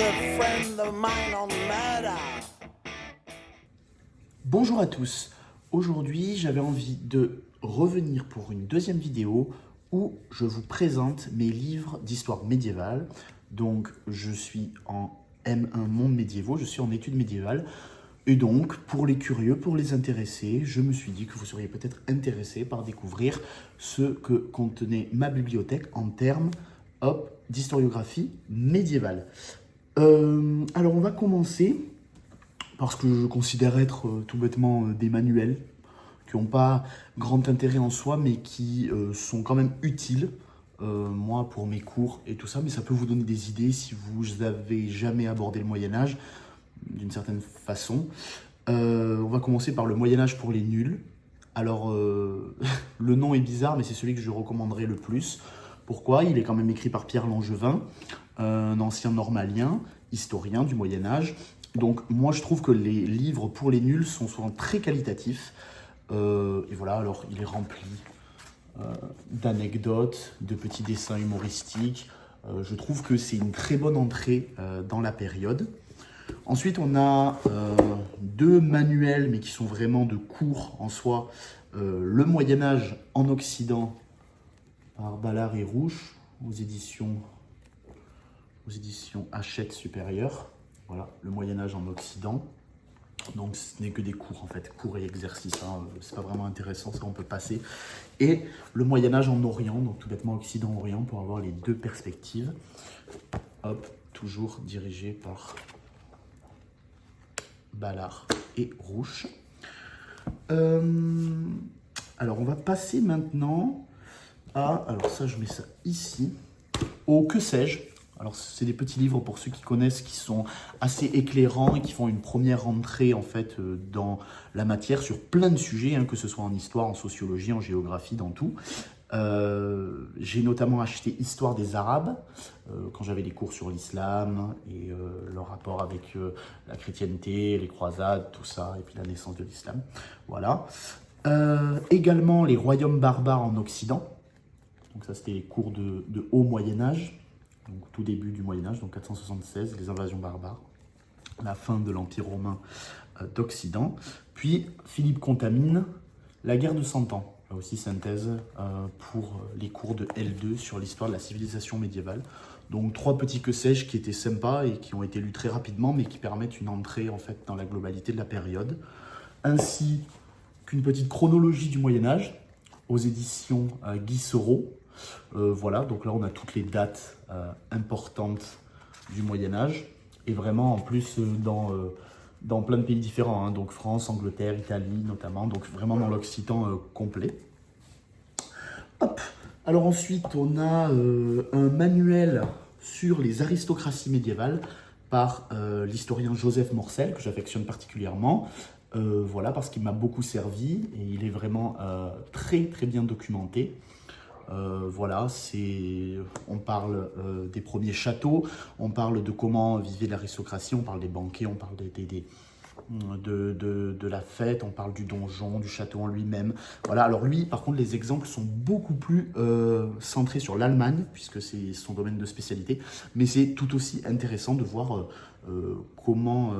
a friend of mine on murder. Bonjour à tous, aujourd'hui j'avais envie de revenir pour une deuxième vidéo où je vous présente mes livres d'histoire médiévale. Donc je suis en M1 Monde médiévaux, je suis en études médiévales. Et donc pour les curieux, pour les intéressés, je me suis dit que vous seriez peut-être intéressés par découvrir ce que contenait ma bibliothèque en termes d'historiographie médiévale. Alors on va commencer parce que je considère être tout bêtement des manuels qui n'ont pas grand intérêt en soi, mais qui sont quand même utiles, moi, pour mes cours et tout ça. Mais ça peut vous donner des idées si vous n'avez jamais abordé le Moyen-Âge, d'une certaine façon. On va commencer par le Moyen-Âge pour les nuls. Alors, le nom est bizarre, mais c'est celui que je recommanderais le plus. Pourquoi? Il est quand même écrit par Pierre Langevin, un ancien normalien, historien du Moyen-Âge. Donc moi je trouve que les livres pour les nuls sont souvent très qualitatifs. Et voilà, alors il est rempli d'anecdotes, de petits dessins humoristiques. Je trouve que c'est une très bonne entrée dans la période. Ensuite on a deux manuels, mais qui sont vraiment de cours en soi. Le Moyen-Âge en Occident par Ballard et Rouche aux éditions Hachette Supérieure. Voilà, le Moyen-Âge en Occident. Donc ce n'est que des cours en fait, cours et exercices, hein. C'est pas vraiment intéressant, ça on peut passer. Et le Moyen-Âge en Orient, donc tout bêtement Occident-Orient, pour avoir les deux perspectives. Hop, toujours dirigé par Ballard et Rouche. Alors on va passer maintenant à, alors ça je mets ça ici, au Que sais-je. Alors c'est des petits livres pour ceux qui connaissent, qui sont assez éclairants et qui font une première entrée en fait dans la matière sur plein de sujets, hein, que ce soit en histoire, en sociologie, en géographie, dans tout. J'ai notamment acheté Histoire des Arabes quand j'avais des cours sur l'islam et leur rapport avec la chrétienté, les croisades, tout ça, et puis la naissance de l'islam. Voilà. Également les royaumes barbares en Occident. Donc ça c'était les cours de haut Moyen-Âge. Donc tout début du Moyen-Âge, donc 476, les invasions barbares, la fin de l'Empire romain d'Occident. Puis Philippe Contamine, la guerre de 100 ans, là aussi synthèse pour les cours de L2 sur l'histoire de la civilisation médiévale. Donc trois petits que sais-je qui étaient sympas et qui ont été lus très rapidement, mais qui permettent une entrée en fait dans la globalité de la période. Ainsi qu'une petite chronologie du Moyen-Âge aux éditions Guy Seurat. Voilà, donc là on a toutes les dates importantes du Moyen-Âge et vraiment en plus dans plein de pays différents, hein, donc France, Angleterre, Italie notamment, donc vraiment dans l'Occitan complet. Hop. Alors ensuite on a un manuel sur les aristocraties médiévales par l'historien Joseph Morcel, que j'affectionne particulièrement. Voilà, parce qu'il m'a beaucoup servi et il est vraiment très très bien documenté. Voilà, on parle des premiers châteaux, on parle de comment vivait l'aristocratie, on parle des banquets, on parle de la fête, on parle du donjon, du château en lui-même. Voilà, alors lui, par contre, les exemples sont beaucoup plus centrés sur l'Allemagne, puisque c'est son domaine de spécialité, mais c'est tout aussi intéressant de voir comment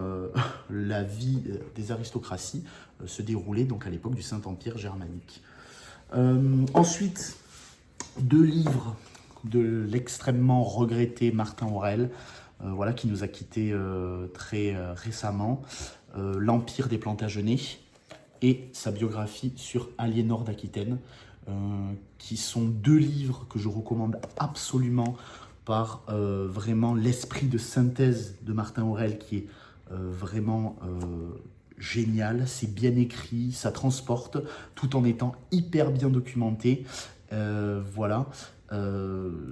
la vie des aristocraties se déroulait donc à l'époque du Saint-Empire germanique. Ensuite, deux livres de l'extrêmement regretté Martin Aurèle, voilà, qui nous a quittés très récemment, L'Empire des Plantagenets et sa biographie sur Aliénor d'Aquitaine, qui sont deux livres que je recommande absolument par vraiment l'esprit de synthèse de Martin Aurèle qui est vraiment génial, c'est bien écrit, ça transporte tout en étant hyper bien documenté. Voilà,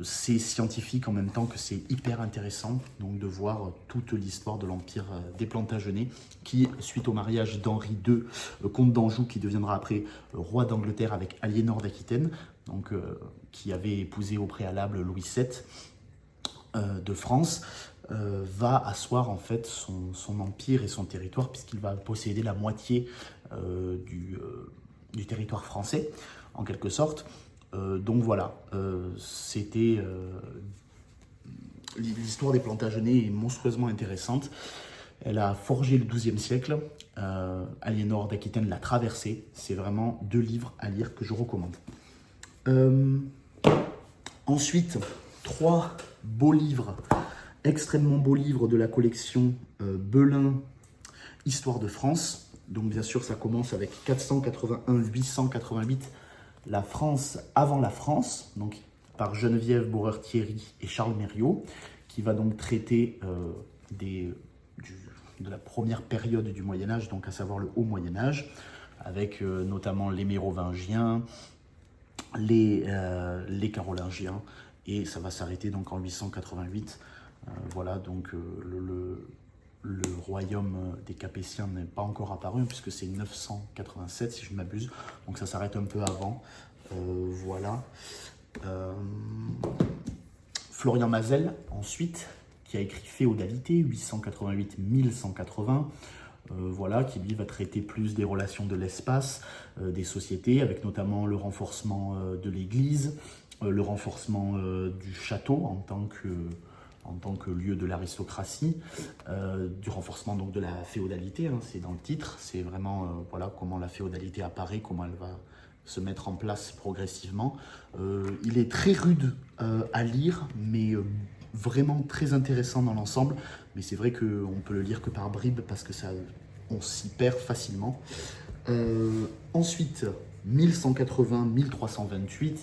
c'est scientifique en même temps que c'est hyper intéressant donc de voir toute l'histoire de l'Empire des Plantagenets qui, suite au mariage d'Henri II, comte d'Anjou, qui deviendra après roi d'Angleterre avec Aliénor d'Aquitaine, donc qui avait épousé au préalable Louis VII de France, va asseoir en fait son empire et son territoire, puisqu'il va posséder la moitié du territoire français en quelque sorte. Donc voilà, c'était l'histoire des Plantagenets est monstrueusement intéressante. Elle a forgé le XIIe siècle. Aliénor d'Aquitaine l'a traversé. C'est vraiment 2 livres à lire que je recommande. Ensuite, 3 beaux livres, extrêmement beaux livres de la collection Belin, Histoire de France. Donc bien sûr, ça commence avec 481-888, La France avant la France, donc par Geneviève Bourreur-Thierry et Charles Mériot, qui va donc traiter de la première période du Moyen-Âge, donc à savoir le Haut Moyen-Âge, avec notamment les Mérovingiens, les Carolingiens, et ça va s'arrêter donc en 888. Voilà, donc le royaume des Capétiens n'est pas encore apparu, puisque c'est 987 si je ne m'abuse, donc ça s'arrête un peu avant. Voilà. Florian Mazel, ensuite, qui a écrit Féodalité, 888-1180, voilà, qui lui va traiter plus des relations de l'espace, des sociétés, avec notamment le renforcement de l'Église, le renforcement du château en tant que lieu de l'aristocratie, du renforcement donc de la féodalité, hein, c'est dans le titre, c'est vraiment voilà, comment la féodalité apparaît, comment elle va se mettre en place progressivement. Il est très rude à lire, mais vraiment très intéressant dans l'ensemble, mais c'est vrai qu'on peut le lire que par bribes parce que on s'y perd facilement. Ensuite, 1180-1328,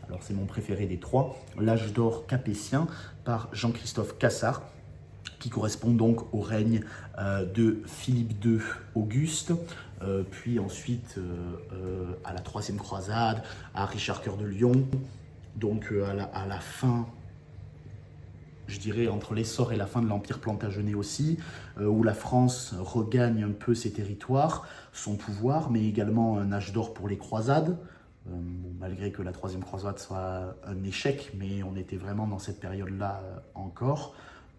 alors c'est mon préféré des 3, L'âge d'or capétien par Jean-Christophe Cassard, qui correspond donc au règne de Philippe II Auguste, puis ensuite à la Troisième Croisade, à Richard Cœur de Lion, donc à la fin, je dirais entre l'essor et la fin de l'Empire Plantagenet aussi, où la France regagne un peu ses territoires, son pouvoir, mais également un âge d'or pour les croisades, malgré que la Troisième Croisade soit un échec, mais on était vraiment dans cette période-là encore.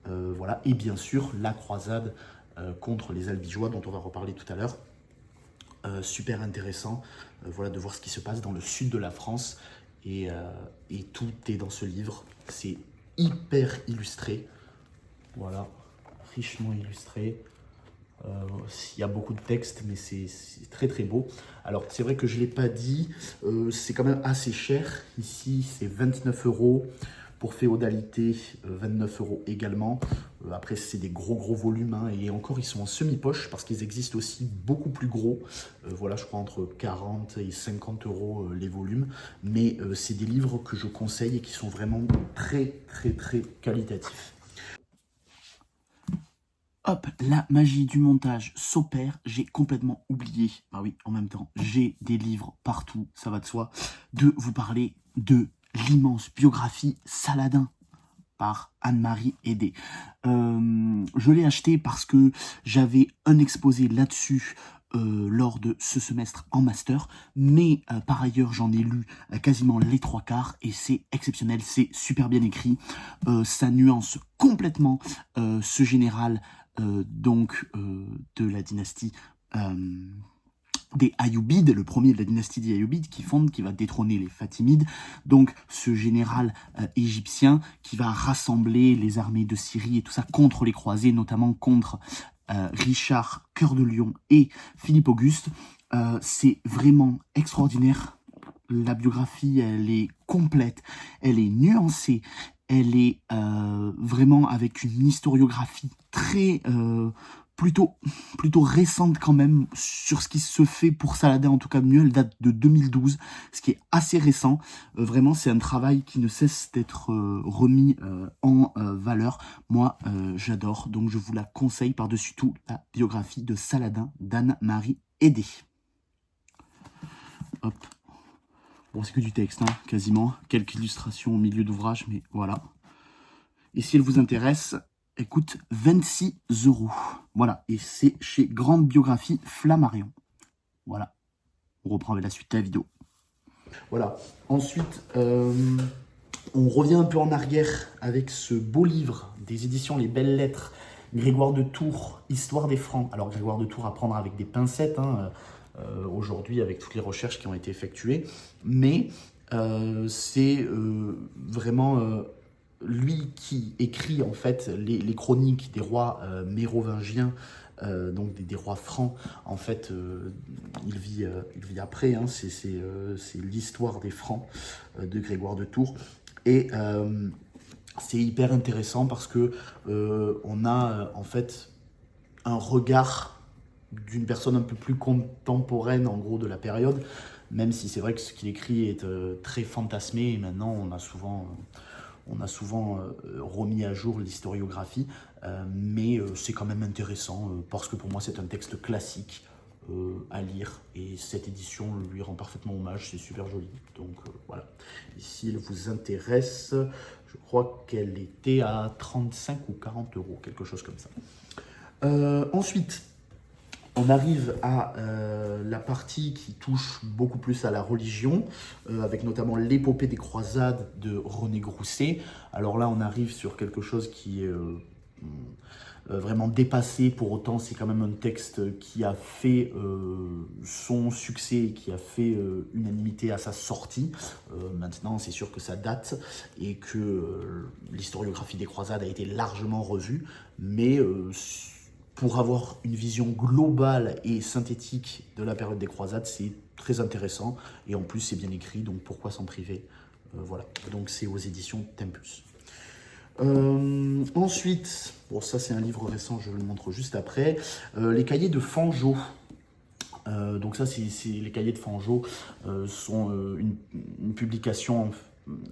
Voilà. Et bien sûr, la croisade contre les Albigeois, dont on va reparler tout à l'heure. Super intéressant voilà, de voir ce qui se passe dans le sud de la France. Et tout est dans ce livre. C'est hyper illustré. Voilà, richement illustré. Il y a beaucoup de texte, mais c'est très très beau. Alors c'est vrai que je ne l'ai pas dit, c'est quand même assez cher. Ici c'est 29 €. Pour Féodalité, 29 € également. Après, c'est des gros volumes, hein, et encore, ils sont en semi-poche parce qu'ils existent aussi beaucoup plus gros. Voilà, je crois entre 40 et 50 € les volumes. Mais c'est des livres que je conseille et qui sont vraiment très qualitatifs. Hop, la magie du montage s'opère, j'ai complètement oublié, bah oui, en même temps, j'ai des livres partout, ça va de soi, de vous parler de l'immense biographie Saladin par Anne-Marie Hédé. Je l'ai acheté parce que j'avais un exposé là-dessus lors de ce semestre en master, mais par ailleurs j'en ai lu quasiment les 3/4 et c'est exceptionnel, c'est super bien écrit, ça nuance complètement ce général de la dynastie des Ayyoubides, le premier de la dynastie des Ayyoubides qui va détrôner les Fatimides, donc ce général égyptien qui va rassembler les armées de Syrie et tout ça contre les croisés, notamment contre Richard Cœur de Lion et Philippe Auguste. C'est vraiment extraordinaire. La biographie, elle est complète, elle est nuancée, elle est vraiment avec une historiographie très plutôt récente quand même sur ce qui se fait pour Saladin, en tout cas mieux, elle date de 2012, ce qui est assez récent. Vraiment, c'est un travail qui ne cesse d'être remis en valeur. Moi, j'adore, donc je vous la conseille par-dessus tout, la biographie de Saladin d'Anne-Marie Hédé. Hop. Bon, c'est que du texte, hein, quasiment. Quelques illustrations au milieu d'ouvrage, mais voilà. Et si elle vous intéresse, elle coûte 26 €. Voilà, et c'est chez Grande Biographie Flammarion. Voilà, on reprend avec la suite de la vidéo. Voilà, ensuite, on revient un peu en arrière avec ce beau livre des éditions Les Belles Lettres, Grégoire de Tours, Histoire des Francs. Alors Grégoire de Tours à prendre avec des pincettes, hein, aujourd'hui avec toutes les recherches qui ont été effectuées, mais c'est vraiment lui qui écrit en fait les chroniques des rois mérovingiens, donc des rois francs, en fait, il vit après, hein, c'est l'histoire des Francs de Grégoire de Tours. Et c'est hyper intéressant parce que on a en fait un regard d'une personne un peu plus contemporaine en gros de la période, même si c'est vrai que ce qu'il écrit est très fantasmé et maintenant on a souvent remis à jour l'historiographie, mais c'est quand même intéressant parce que pour moi c'est un texte classique à lire et cette édition lui rend parfaitement hommage, c'est super joli. Donc voilà, et s'il vous intéresse, je crois qu'elle était à 35 ou 40 euros, quelque chose comme ça. Ensuite, on arrive à la partie qui touche beaucoup plus à la religion, avec notamment l'épopée des croisades de René Grousset. Alors là, on arrive sur quelque chose qui est vraiment dépassé. Pour autant, c'est quand même un texte qui a fait son succès, qui a fait unanimité à sa sortie. Maintenant, c'est sûr que ça date et que l'historiographie des croisades a été largement revue, mais pour avoir une vision globale et synthétique de la période des croisades, c'est très intéressant. Et en plus, c'est bien écrit, donc pourquoi s'en priver. Voilà, donc c'est aux éditions Tempus. Ensuite, bon ça c'est un livre récent, je le montre juste après, les cahiers de Fangeau. Donc ça, les cahiers de Fangeau sont une publication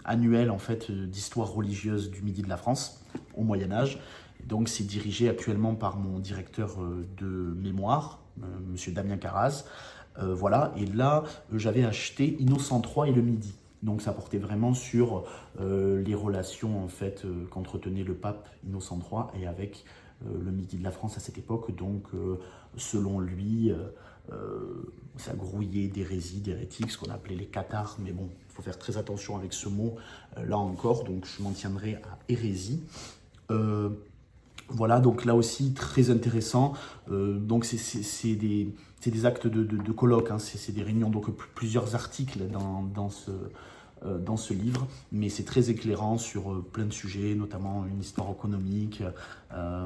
annuelle en fait d'histoire religieuse du Midi de la France au Moyen-Âge. Donc c'est dirigé actuellement par mon directeur de mémoire, monsieur Damien Carraz. Voilà, et là j'avais acheté Innocent III et le Midi. Donc ça portait vraiment sur les relations en fait qu'entretenait le pape Innocent III et avec le Midi de la France à cette époque. Donc selon lui, ça grouillait d'hérésie, d'hérétiques, ce qu'on appelait les cathares. Mais bon, il faut faire très attention avec ce mot là encore. Donc je m'en tiendrai à hérésie. Voilà, donc là aussi très intéressant. Donc c'est des actes de colloque, hein, c'est des réunions, donc plusieurs articles dans ce livre, mais c'est très éclairant sur plein de sujets, notamment une histoire économique,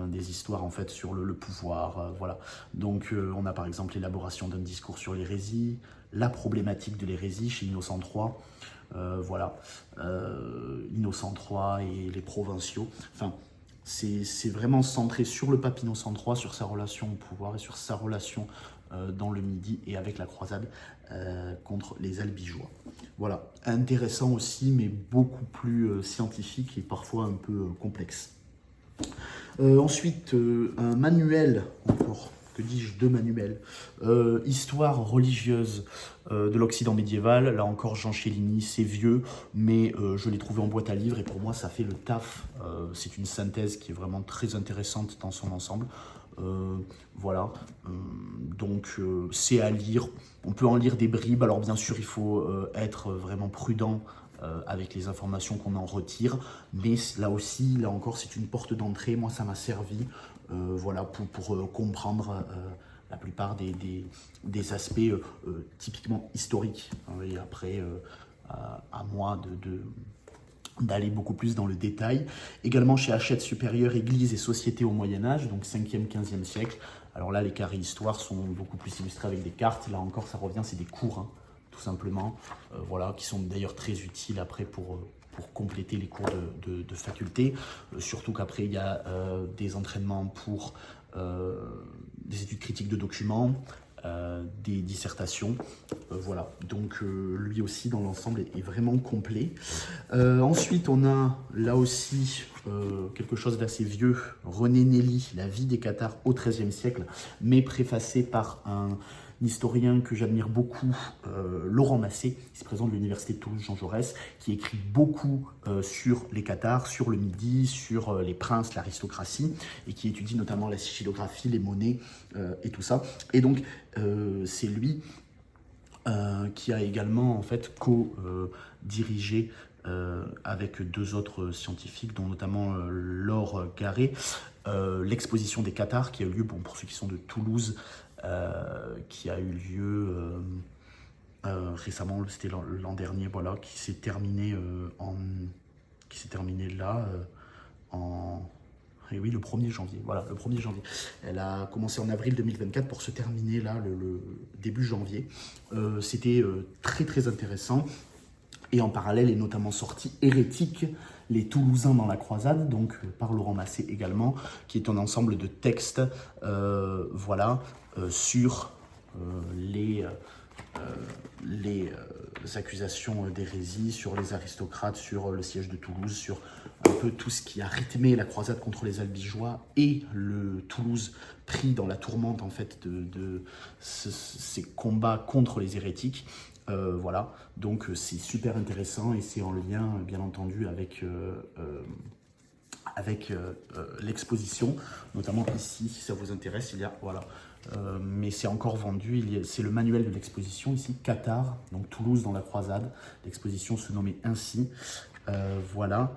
des histoires en fait sur le pouvoir, voilà. Donc on a par exemple l'élaboration d'un discours sur l'hérésie, la problématique de l'hérésie chez Innocent III, voilà, Innocent III et les provinciaux, enfin. C'est vraiment centré sur le pape Innocent III, sur sa relation au pouvoir et sur sa relation dans le Midi et avec la croisade contre les Albigeois. Voilà, intéressant aussi, mais beaucoup plus scientifique et parfois un peu complexe. Ensuite, un manuel, encore, que dis-je, deux manuels. Histoire religieuse de l'Occident médiéval. Là encore, Jean Chéligny, c'est vieux, mais je l'ai trouvé en boîte à livres et pour moi, ça fait le taf. C'est une synthèse qui est vraiment très intéressante dans son ensemble. Voilà, donc c'est à lire. On peut en lire des bribes. Alors bien sûr, il faut être vraiment prudent avec les informations qu'on en retire, mais là aussi, là encore, c'est une porte d'entrée. Moi, ça m'a servi, voilà, pour comprendre la plupart des aspects typiquement historiques. Et après, à moi d'aller beaucoup plus dans le détail. Également chez Hachette Supérieure, Église et Société au Moyen-Âge, donc 5e, 15e siècle. Alors là, les carrés histoire sont beaucoup plus illustrés avec des cartes. Là encore, ça revient, c'est des cours, hein, tout simplement, voilà, qui sont d'ailleurs très utiles après pour compléter les cours de faculté. Surtout qu'après, il y a des entraînements pour des études critiques de documents, des dissertations, voilà, donc lui aussi dans l'ensemble est vraiment complet. Ensuite on a là aussi quelque chose d'assez vieux, René Nelly, La vie des cathares au XIIIe siècle, mais préfacé par un historien que j'admire beaucoup, Laurent Massé, qui se présente de l'université de Toulouse Jean Jaurès, qui écrit beaucoup sur les cathares, sur le Midi, sur les princes, l'aristocratie, et qui étudie notamment la sigillographie, les monnaies et tout ça. Et donc c'est lui qui a également en fait co-dirigé avec deux autres scientifiques, dont notamment Laure Garret, l'exposition des cathares qui a eu lieu, bon, pour ceux qui sont de Toulouse, qui a eu lieu récemment, c'était l'an dernier, voilà, qui s'est terminé qui s'est terminée là, et oui, le 1er janvier. Voilà, le 1er janvier. Elle a commencé en avril 2024 pour se terminer là, le début janvier. C'était très très intéressant. Et en parallèle est notamment sorti Hérétique, les Toulousains dans la croisade, donc par Laurent Massé également, qui est un ensemble de textes sur les accusations d'hérésie, sur les aristocrates, sur le siège de Toulouse, sur un peu tout ce qui a rythmé la croisade contre les Albigeois et le Toulouse pris dans la tourmente en fait de ces combats contre les hérétiques. Voilà, donc c'est super intéressant et c'est en lien bien entendu avec l'exposition, notamment ici, si ça vous intéresse, il y a, voilà, mais c'est encore vendu, c'est le manuel de l'exposition ici, Qatar, donc Toulouse dans la croisade, l'exposition se nommait ainsi, voilà.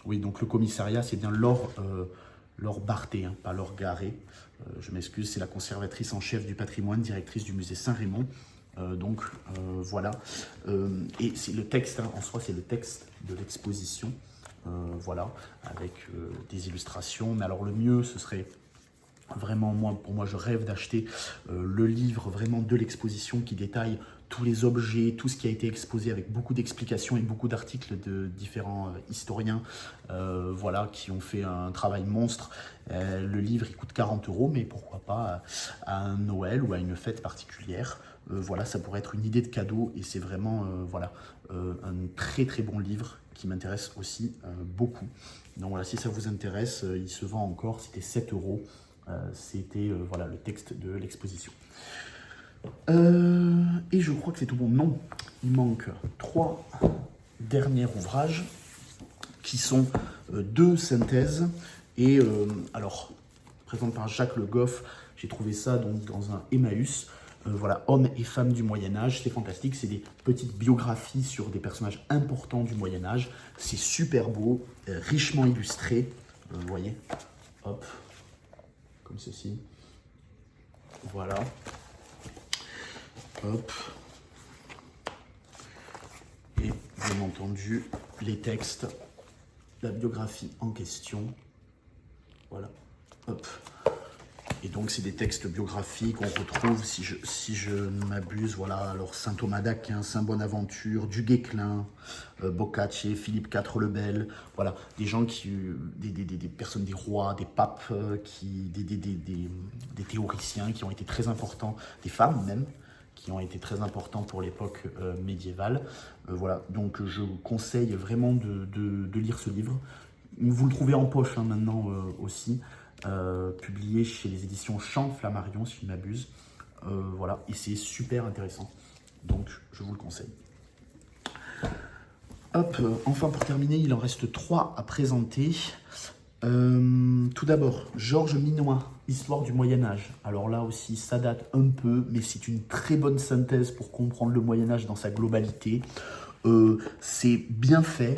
Oui, donc le commissariat, c'est bien Laure Barthé, hein, pas Laure Garé, je m'excuse, c'est la conservatrice en chef du patrimoine, directrice du musée Saint-Raymond. Voilà, et c'est le texte, hein, en soi c'est le texte de l'exposition, voilà, avec des illustrations, mais alors le mieux ce serait vraiment, pour moi je rêve d'acheter le livre vraiment de l'exposition qui détaille tous les objets, tout ce qui a été exposé avec beaucoup d'explications et beaucoup d'articles de différents historiens voilà, qui ont fait un travail monstre. Le livre il coûte 40 €, mais pourquoi pas à un Noël ou à une fête particulière. Voilà, ça pourrait être une idée de cadeau et c'est vraiment voilà, un très très bon livre qui m'intéresse aussi beaucoup. Donc voilà, si ça vous intéresse, il se vend encore, c'était 7 €. C'était voilà, le texte de l'exposition. Et je crois que c'est tout bon. Non, il manque 3 derniers ouvrages qui sont 2 synthèses. Et alors, présentées par Jacques Le Goff, j'ai trouvé ça donc, dans un Emmaüs. Voilà, hommes et femmes du Moyen-Âge, c'est fantastique, c'est des petites biographies sur des personnages importants du Moyen-Âge. C'est super beau, richement illustré. Vous voyez, hop, comme ceci. Voilà. Hop. Et bien entendu, les textes, la biographie en question. Voilà. Hop. Et donc, c'est des textes biographiques qu'on retrouve, si je ne m'abuse, voilà, alors saint Thomas d'Aquin, saint Bonaventure, du Guesclin, Boccace, Philippe IV le Bel, voilà, des gens qui, des personnes, des rois, des papes, des théoriciens qui ont été très importants, des femmes même, qui ont été très importants pour l'époque médiévale. Voilà, donc je vous conseille vraiment de lire ce livre. Vous le trouvez en poche hein, maintenant aussi. Publié chez les éditions Champ Flammarion, si je ne m'abuse. Voilà, et c'est super intéressant. Donc, je vous le conseille. Hop, enfin pour terminer, il en reste 3 à présenter. Tout d'abord, Georges Minois, Histoire du Moyen-Âge. Alors là aussi, ça date un peu, mais c'est une très bonne synthèse pour comprendre le Moyen-Âge dans sa globalité. C'est bien fait.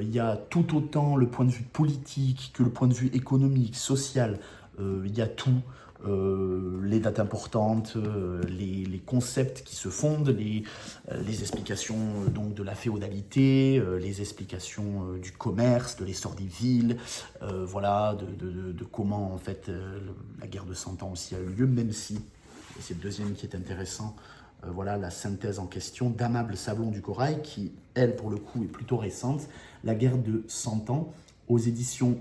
Il y a tout autant le point de vue politique que le point de vue économique, social. Il y a tout. Les dates importantes, les concepts qui se fondent, les explications donc, de la féodalité, les explications du commerce, de l'essor des villes, voilà, de comment en fait la guerre de 100 ans aussi a eu lieu, même si, et c'est le deuxième qui est intéressant, voilà la synthèse en question d'Amable Sablon du Corail, qui, elle, pour le coup, est plutôt récente, la guerre de 100 ans, aux éditions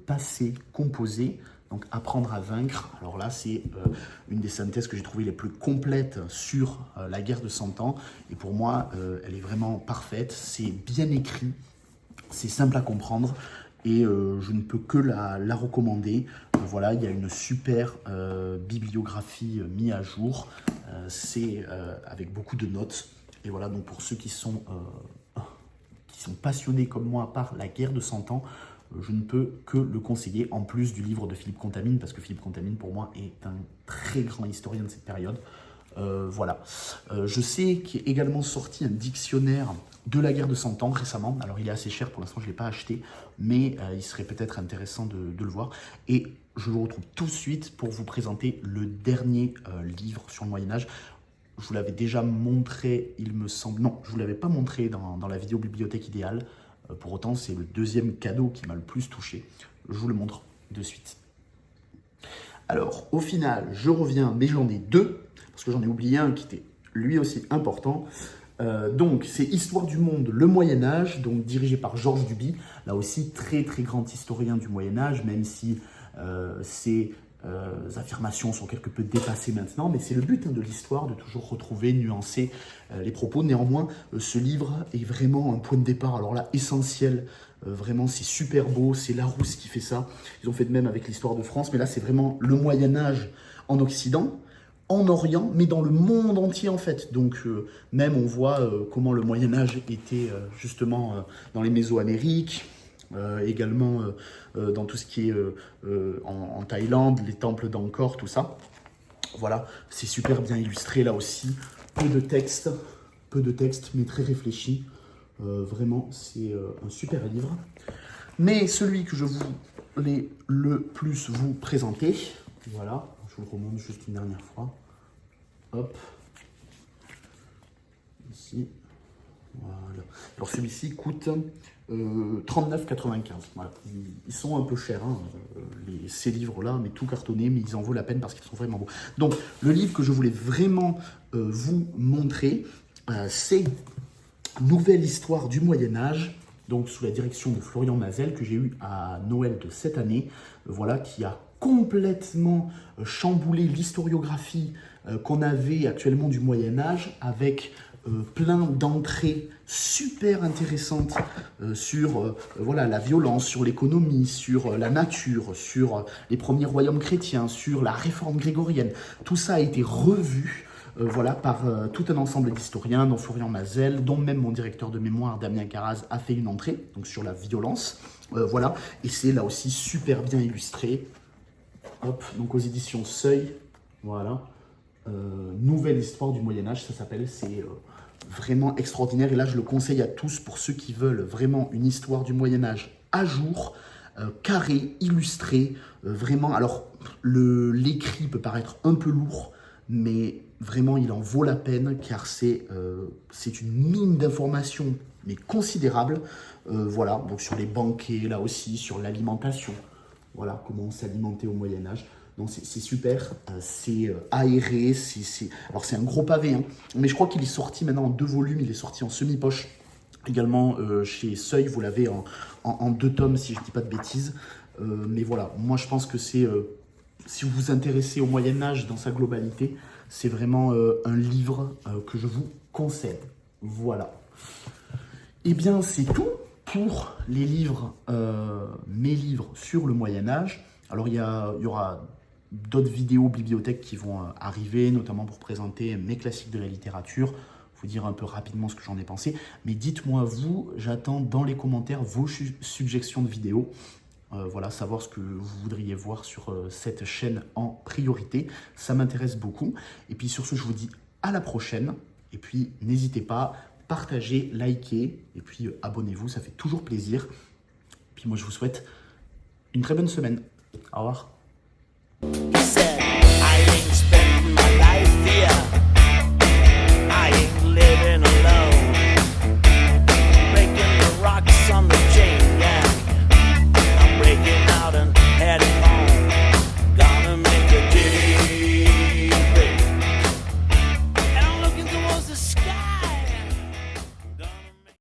Passé Composé, donc Apprendre à vaincre. Alors là, c'est une des synthèses que j'ai trouvées les plus complètes sur la guerre de 100 ans, et pour moi, elle est vraiment parfaite, c'est bien écrit, c'est simple à comprendre, et je ne peux que la recommander. Voilà, il y a une super bibliographie mise à jour, c'est avec beaucoup de notes. Et voilà, donc pour ceux qui sont passionnés comme moi par la guerre de 100 ans, je ne peux que le conseiller, en plus du livre de Philippe Contamine, parce que Philippe Contamine, pour moi, est un très grand historien de cette période. Voilà. Je sais qu'il est également sorti un dictionnaire de la guerre de 100 ans récemment. Alors, il est assez cher, pour l'instant, je ne l'ai pas acheté, mais il serait peut-être intéressant de le voir. Et je vous retrouve tout de suite pour vous présenter le dernier livre sur le Moyen-Âge. je vous l'avais déjà montré, il me semble. Non, je ne vous l'avais pas montré dans la vidéo Bibliothèque idéale. Pour autant, c'est le deuxième cadeau qui m'a le plus touché. Je vous le montre de suite. Alors, au final, je reviens, mais j'en ai deux, parce que j'en ai oublié un qui était lui aussi important. Donc, c'est Histoire du monde, le Moyen-Âge, donc dirigé par Georges Duby. Là aussi, très très grand historien du Moyen-Âge, même si ses affirmations sont quelque peu dépassées maintenant. Mais c'est le but de l'histoire, de toujours retrouver, nuancer les propos. Néanmoins, ce livre est vraiment un point de départ, alors là, essentiel. Vraiment, c'est super beau, c'est Larousse qui fait ça. Ils ont fait de même avec l'histoire de France, mais là, c'est vraiment le Moyen-Âge en Occident, en Orient, mais dans le monde entier en fait. Donc même on voit comment le Moyen-Âge était justement dans les Mésoamériques, également dans tout ce qui est en Thaïlande, les temples d'Angkor, tout ça. Voilà, c'est super bien illustré là aussi. Peu de texte, mais très réfléchi. Vraiment, c'est un super livre. Mais celui que je voulais le plus vous présenter, voilà, je vous le remonte juste une dernière fois. Hop. Ici. Voilà. Alors celui-ci coûte 39,95. Voilà. Ils sont un peu chers, hein, ces livres-là, mais tout cartonné, mais ils en vaut la peine parce qu'ils sont vraiment beaux. Donc, le livre que je voulais vraiment vous montrer, c'est Nouvelle histoire du Moyen-Âge, donc sous la direction de Florian Mazel, que j'ai eu à Noël de cette année, voilà, qui a complètement chamboulé l'historiographie qu'on avait actuellement du Moyen-Âge, avec plein d'entrées super intéressantes sur voilà, la violence, sur l'économie, sur la nature, sur les premiers royaumes chrétiens, sur la réforme grégorienne. Tout ça a été revu voilà, par tout un ensemble d'historiens, dont Florian Mazel, dont même mon directeur de mémoire, Damien Carraz, a fait une entrée, donc sur la violence. Voilà, et c'est là aussi super bien illustré. Hop, donc aux éditions Seuil, voilà. Nouvelle histoire du Moyen-Âge, ça s'appelle, c'est vraiment extraordinaire. Et là, je le conseille à tous pour ceux qui veulent vraiment une histoire du Moyen-Âge à jour, carré, illustré, vraiment. Alors, l'écrit peut paraître un peu lourd, mais vraiment, il en vaut la peine, car c'est une mine d'informations, mais considérable. Voilà, donc sur les banquets, là aussi, sur l'alimentation. Voilà, comment on s'alimentait au Moyen-Âge. Donc c'est super, c'est aéré, alors c'est un gros pavé, hein, mais je crois qu'il est sorti maintenant en 2 volumes, il est sorti en semi-poche. Également chez Seuil, vous l'avez en 2 tomes, si je ne dis pas de bêtises. Mais voilà, moi je pense que c'est, si vous vous intéressez au Moyen-Âge dans sa globalité, c'est vraiment un livre que je vous conseille. Voilà. Eh bien, c'est tout pour les livres, mes livres sur le Moyen-Âge. Alors, il y aura d'autres vidéos bibliothèques qui vont arriver, notamment pour présenter mes classiques de la littérature, vous dire un peu rapidement ce que j'en ai pensé. Mais dites-moi vous, j'attends dans les commentaires vos suggestions de vidéos. Voilà, savoir ce que vous voudriez voir sur cette chaîne en priorité. Ça m'intéresse beaucoup. Et puis sur ce, je vous dis à la prochaine. Et puis, n'hésitez pas, partagez, likez. Et puis, abonnez-vous, ça fait toujours plaisir. Puis moi, je vous souhaite une très bonne semaine. Au revoir.